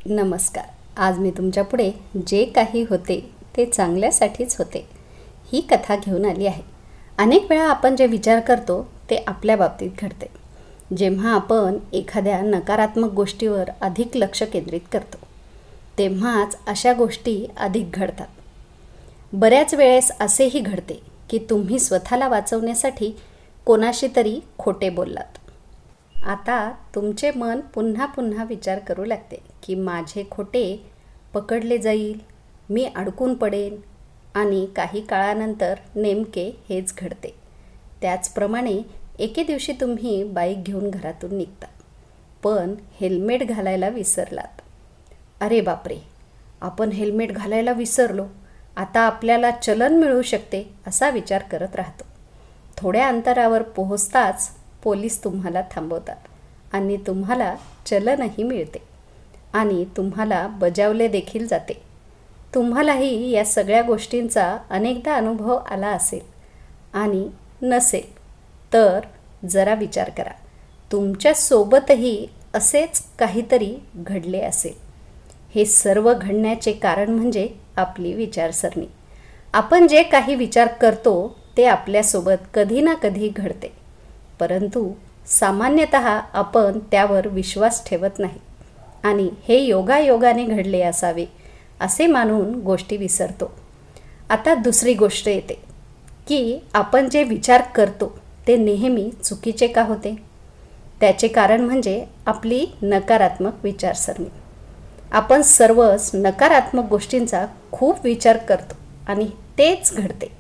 नमस्कार. आज मी तुमच्यापुढे जे काही होते ते चांगल्यासाठीच होते ही कथा घेऊन आली आहे. अनेक वेळा आपण जे विचार करतो ते आपल्या बाबतीत घडते. जेव्हा आपण एखाद्या नकारात्मक गोष्टीवर अधिक लक्ष केंद्रित करतो तेव्हाच अशा गोष्टी अधिक घडतात. बऱ्याच वेळेस असेही घडते की तुम्ही स्वतःला वाचवण्यासाठी कोणाशी तरी खोटे बोललात. आता तुमचे मन पुन्हा पुन्हा विचार करू लागते की माझे खोटे पकडले जाईल, मी अडकून पडेन आणि काही काळानंतर नेमके हेच घडते. त्याचप्रमाणे एके दिवशी तुम्ही बाईक घेऊन घरातून निघता, पण हेल्मेट घालायला विसरलात. अरे बापरे, आपण हेल्मेट घालायला विसरलो, आता आपल्याला चलन मिळू शकते असा विचार करत राहतो. थोड्या अंतरावर पोहोचताच पोलीस तुम्हाला थांबवतात आणि तुम्हाला चलनही मिळते आणि तुम्हाला बजावले देखील जाते. तुम्हालाही या सगळ्या गोष्टींचा अनेकदा अनुभव आला असेल आणि नसेल तर जरा विचार करा, तुमच्यासोबतही असेच काहीतरी घडले असेल. हे सर्व घडण्याचे कारण म्हणजे आपली विचारसरणी. आपण जे काही विचार करतो ते आपल्यासोबत कधी ना कधी घडते, परंतु सामान्यतः आपण त्यावर विश्वास ठेवत नाही आणि हे योगायोगाने घडले असावे असे मानून गोष्टी विसरतो. आता दुसरी गोष्ट येते की आपण जे विचार करतो ते नेहमी चुकीचे का होते. त्याचे कारण म्हणजे आपली नकारात्मक विचारसरणी. आपण सर्वच नकारात्मक गोष्टींचा खूप विचार करतो आणि तेच घडते.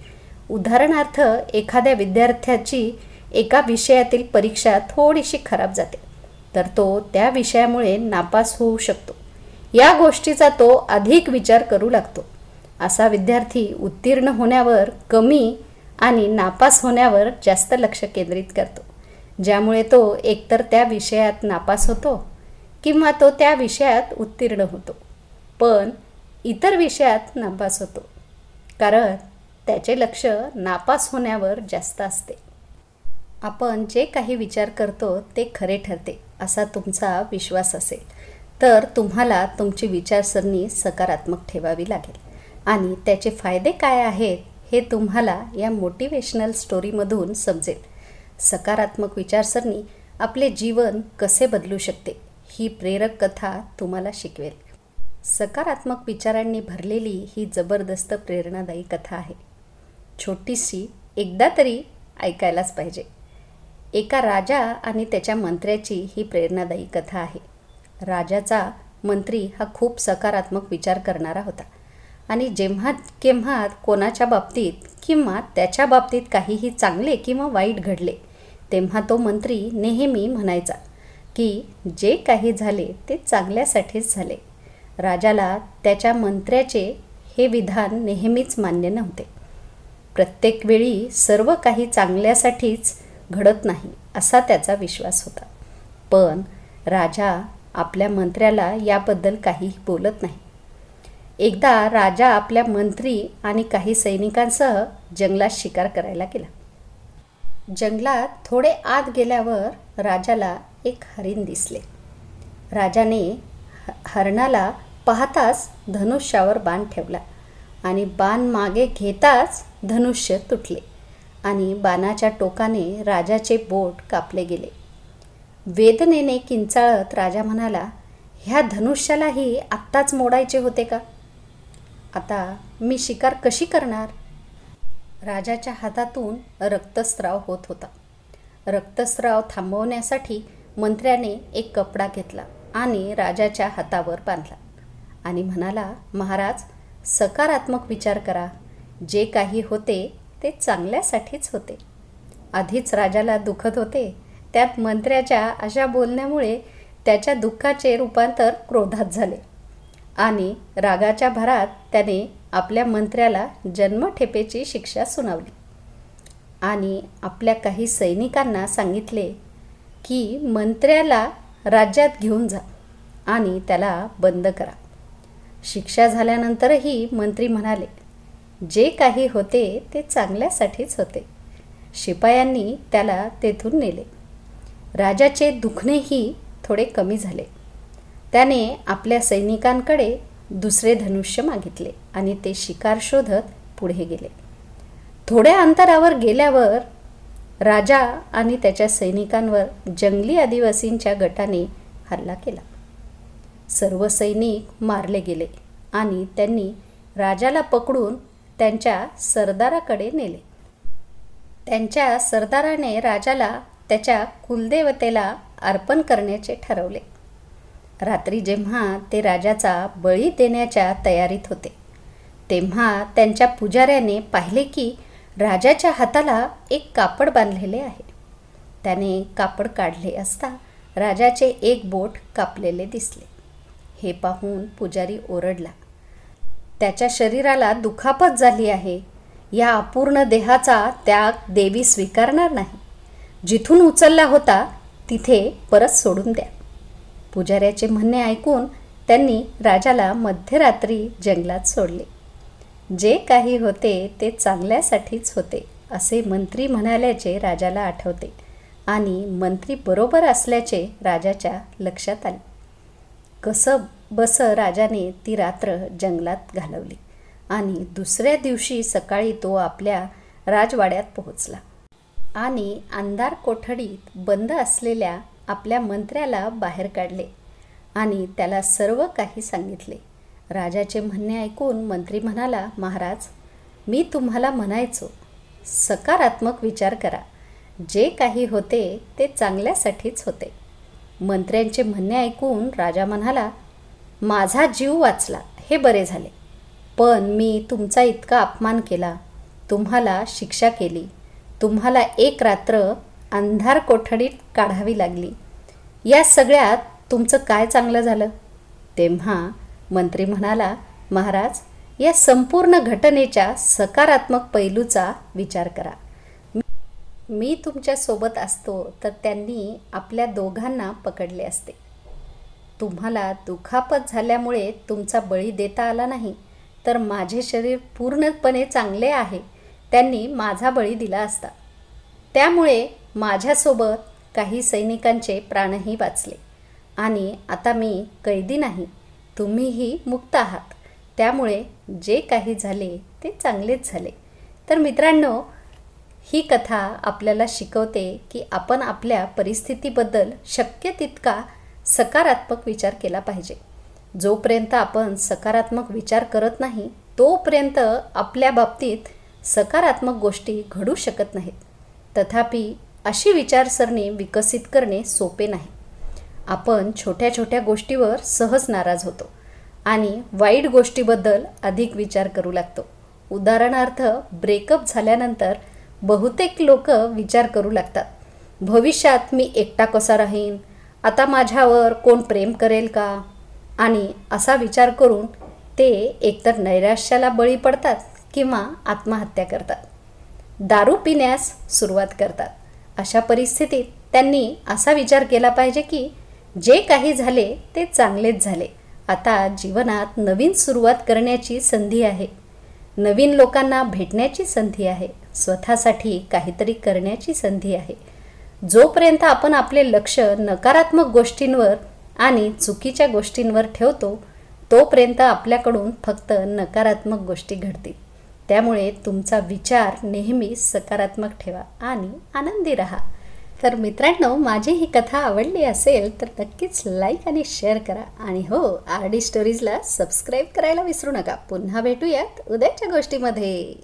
उदाहरणार्थ, एखाद्या विद्यार्थ्याची एका विषयातील परीक्षा थोडीशी खराब जाते तर तो त्या विषयामुळे नापास होऊ शकतो. या गोष्टीचा तो अधिक विचार करू लागतो. असा विद्यार्थी उत्तीर्ण होण्यावर कमी आणि नापास होण्यावर जास्त लक्ष केंद्रित करतो, ज्यामुळे तो एकतर त्या विषयात नापास होतो किंवा तो त्या विषयात उत्तीर्ण होतो, पण इतर विषयात नापास होतो, कारण त्याचे लक्ष नापास होण्यावर जास्त असते. आपण जे काही विचार करतो ते खरे ठरते असा तुमचा विश्वास असेल तर तुम्हाला तुमची विचारसरणी सकारात्मक ठेवावी लागेल आणि त्याचे फायदे काय आहेत हे तुम्हाला या मोटिवेशनल स्टोरीमधून समजेल. सकारात्मक विचारसरणी आपले जीवन कसे बदलू शकते ही प्रेरक कथा तुम्हाला शिकवेल. सकारात्मक विचारांनी भरलेली ही जबरदस्त प्रेरणादायी कथा आहे. छोटीशी, एकदा तरी ऐकायलाच पाहिजे. एका राजा आणि त्याच्या मंत्र्याची ही प्रेरणादायी कथा आहे. राजाचा मंत्री हा खूप सकारात्मक विचार करणारा होता आणि जेव्हा केव्हा कोणाच्या बाबतीत किंवा त्याच्या बाबतीत काहीही चांगले किंवा वाईट घडले तेव्हा तो मंत्री नेहमी म्हणायचा की जे काही झाले ते चांगल्यासाठीच झाले. राजाला त्याच्या मंत्र्याचे हे विधान नेहमीच मान्य नव्हते. प्रत्येक वेळी सर्व काही चांगल्यासाठीच घडत नाही असा त्याचा विश्वास होता, पण राजा आपल्या मंत्र्याला याबद्दल काहीही बोलत नाही. एकदा राजा आपल्या मंत्री आणि काही सैनिकांसह जंगलात शिकार करायला गेला. जंगलात थोडे आत गेल्यावर राजाला एक हरीण दिसले. राजाने हरणाला पाहताच धनुष्यावर बाण ठेवला आणि बाण मागे घेताच धनुष्य तुटले आणि बाणाच्या टोकाने राजाचे बोट कापले गेले. वेदनेने किंचाळत राजा म्हणाला, ह्या धनुष्यालाही आत्ताच मोडायचे होते का? आता मी शिकार कशी करणार? राजाच्या हातातून रक्तस्राव होत होता. रक्तस्राव थांबवण्यासाठी मंत्र्याने एक कपडा घेतला आणि राजाच्या हातावर बांधला आणि म्हणाला, महाराज, सकारात्मक विचार करा. जे काही होते ते चांगल्यासाठीच होते. आधीच राजाला दुखत होते, त्यात मंत्र्याच्या अशा बोलण्यामुळे त्याच्या दुःखाचे रूपांतर क्रोधात झाले आणि रागाच्या भरात त्याने आपल्या मंत्र्याला जन्मठेपेची शिक्षा सुनावली आणि आपल्या काही सैनिकांना सांगितले की मंत्र्याला राज्यात घेऊन जा आणि त्याला बंद करा. शिक्षा झाल्यानंतरही मंत्री म्हणाले, जे काही होते ते चांगल्यासाठीच होते. शिपायांनी त्याला तेथून नेले. राजाचे दुखणेही थोडे कमी झाले. त्याने आपल्या सैनिकांकडे दुसरे धनुष्य मागितले आणि ते शिकार शोधत पुढे गेले. थोड्या अंतरावर गेल्यावर राजा आणि त्याच्या सैनिकांवर जंगली आदिवासींच्या गटाने हल्ला केला. सर्व सैनिक मारले गेले आणि त्यांनी राजाला पकडून त्यांच्या सरदाराकडे नेले. त्यांच्या सरदाराने राजाला त्याच्या कुलदेवतेला अर्पण करण्याचे ठरवले. रात्री जेव्हा ते राजाचा बळी देण्याच्या तयारीत होते तेव्हा त्यांच्या पुजाऱ्याने पाहिले की राजाच्या हाताला एक कापड बांधलेले आहे. त्याने कापड काढले असता राजाचे एक बोट कापलेले दिसले. हे पाहून पुजारी ओरडला, त्याच्या शरीराला दुखापत झाली आहे. या अपूर्ण देहाचा त्याग देवी स्वीकारणार नाही. जिथून उचलला होता तिथे परत सोडून द्या. पुजाऱ्याचे म्हणणे ऐकून त्यांनी राजाला मध्यरात्री जंगलात सोडले. जे काही होते ते चांगल्यासाठीच होते असे मंत्री म्हणाल्याचे राजाला आठवते आणि मंत्री बरोबर असल्याचे राजाच्या लक्षात आले. कसं बसं राजाने ती रात्र जंगलात घालवली आणि दुसऱ्या दिवशी सकाळी तो आपल्या राजवाड्यात पोहोचला आणि अंधार कोठडीत बंद असलेल्या आपल्या मंत्र्याला बाहेर काढले आणि त्याला सर्व काही सांगितले. राजाचे म्हणणे ऐकून मंत्री म्हणाला, महाराज, मी तुम्हाला म्हणायचो, सकारात्मक विचार करा. जे काही होते ते चांगल्यासाठीच होते. मंत्र्यांचे म्हणणे ऐकून राजा म्हणाला, माझा जीव वाचला हे बरे झाले, पण मी तुमचा इतका अपमान केला, तुम्हाला शिक्षा केली, तुम्हाला एक रात्र अंधार कोठडीत काढावी लागली. या सगळ्यात तुमचं काय चांगलं झालं? तेव्हा मंत्री म्हणाला, महाराज, या संपूर्ण घटनेच्या सकारात्मक पैलूचा विचार करा. मी तुमच्यासोबत असतो तर त्यांनी आपल्या दोघांना पकडले असते. तुम्हाला दुखापत झाल्यामुळे तुमचा बळी देता आला नाही, तर माझे शरीर पूर्णपणे चांगले आहे, त्यांनी माझा बळी दिला असता. त्यामुळे माझ्यासोबत काही सैनिकांचे प्राणही वाचले आणि आता मी कैदी नाही, तुम्हीही मुक्त आहात. त्यामुळे जे काही झाले ते चांगलेच झाले. तर मित्रांनो, ही कथा आपल्याला शिकवते की आपण आपल्या परिस्थितीबद्दल शक्य तितका सकारात्मक विचार केला पाहिजे. जोपर्यंत आपण सकारात्मक विचार करत नाही तोपर्यंत आपल्या बाबतीत सकारात्मक गोष्टी घडू शकत नाहीत. तथापि अशी विचारसरणी विकसित करणे सोपे नाही. आपण छोट्या छोट्या गोष्टीवर सहज नाराज होतो आणि वाईट गोष्टीबद्दल अधिक विचार करू लागतो. उदाहरणार्थ, ब्रेकअप झाल्यानंतर बहुतेक लोक विचार करू लागतात, भविष्यात मी एकटा कसा राहीन, आता माझ्यावर कोण प्रेम करेल का, आणि असा विचार करून ते एकतर नैराश्याला बळी पडतात किंवा आत्महत्या करतात, दारू पिण्यास सुरुवात करतात. अशा परिस्थितीत त्यांनी असा विचार केला पाहिजे की जे काही झाले ते चांगलेच झाले. आता जीवनात नवीन सुरुवात करण्याची संधी आहे, नवीन लोकांना भेटण्याची संधी आहे, स्वतःसाठी काहीतरी करण्याची संधी आहे. जोपर्यंत आपण आपले लक्ष नकारात्मक गोष्टींवर आणि चुकीच्या गोष्टींवर ठेवतो तोपर्यंत आपल्याकडून फक्त नकारात्मक गोष्टी घडतील. त्यामुळे तुमचा विचार नेहमी सकारात्मक ठेवा आणि आनंदी राहा. तर मित्रांनो, माझी ही कथा आवडली असेल तर नक्कीच लाईक आणि शेअर करा आणि हो, RD स्टोरीजला सबस्क्राईब करायला विसरू नका. पुन्हा भेटूयात उद्याच्या गोष्टीमध्ये.